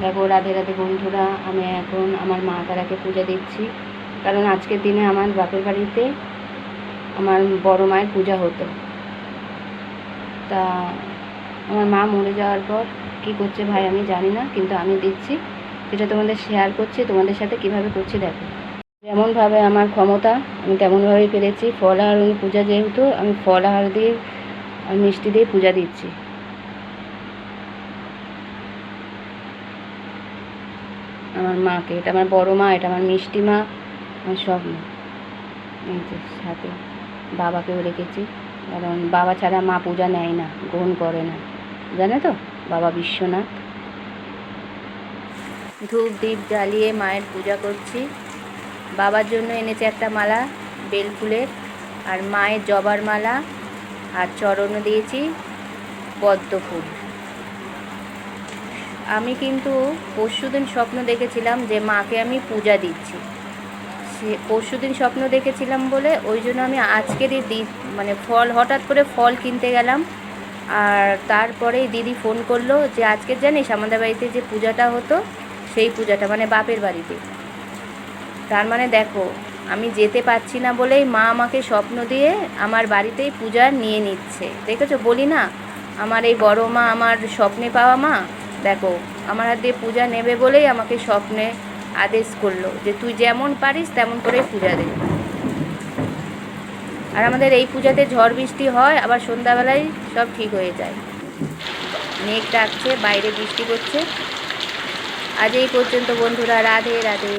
দেখো রাধে রাধে বন্ধুরা, আমি এখন আমার মা তারাকে পূজা দিচ্ছি। কারণ আজকের দিনে আমার বাপের বাড়িতে আমার বড় মায়ের পূজা হতো। তা আমার মা মরে যাওয়ার পর কী করছে ভাই আমি জানি না, কিন্তু আমি দিচ্ছি, যেটা তোমাদের শেয়ার করছি, তোমাদের সাথে কিভাবে করছি দেখো। যেমনভাবে আমার ক্ষমতা আমি তেমনভাবেই পেরেছি। ফল আহার পূজা যেহেতু, আমি ফল আহার দিয়ে আর মিষ্টি দিয়ে পূজা দিচ্ছি। আমার মাকে, এটা আমার বড় মা, এটা আমার মিষ্টি মা, আমার সব মা। এই যে সাথে বাবাকেও রেখেছি, কারণ বাবা ছাড়া মা পূজা নেয় না, গ্রহণ করে না, জানে তো, বাবা বিশ্বনাথ। ধূপ দীপ জ্বালিয়ে মায়ের পূজা করছি। বাবার জন্য এনেছে একটা মালা বেল ফুলের, আর মায়ের জবার মালা, আর চরণে দিয়েছি পদ্ম ফুল। আমি কিন্তু পরশুদিন স্বপ্ন দেখেছিলাম যে মাকে আমি পূজা দিচ্ছি। সে পরশুদিন স্বপ্ন দেখেছিলাম বলে ওই জন্য আমি আজকেরই মানে ফল, হঠাৎ করে ফল কিনতে গেলাম, আর তারপরেই দিদি ফোন করলো যে আজকে জানিস আমাদের বাড়িতে যে পূজাটা হতো, সেই পূজাটা মানে বাপের বাড়িতে। তার মানে দেখো, আমি যেতে পারছি না বলেই মা আমাকে স্বপ্ন দিয়ে আমার বাড়িতেই পূজা নিয়ে নিচ্ছে। দেখেছো, বলি না আমার এই বড় মা আমার স্বপ্নে পাওয়া মা। দেখো, আমার হাত দিয়ে পূজা নেবে বলেই আমাকে স্বপ্নে আদেশ করলো যে তুই যেমন পারিস তেমন করেই পূজা দে। আর আমাদের এই পূজাতে ঝড় বৃষ্টি হয়, আবার সন্ধ্যাবেলায় সব ঠিক হয়ে যায়। মেঘ ডাকছে, বাইরে বৃষ্টি পড়ছে। আজ এই পর্যন্ত বন্ধুরা, রাধে রাধে।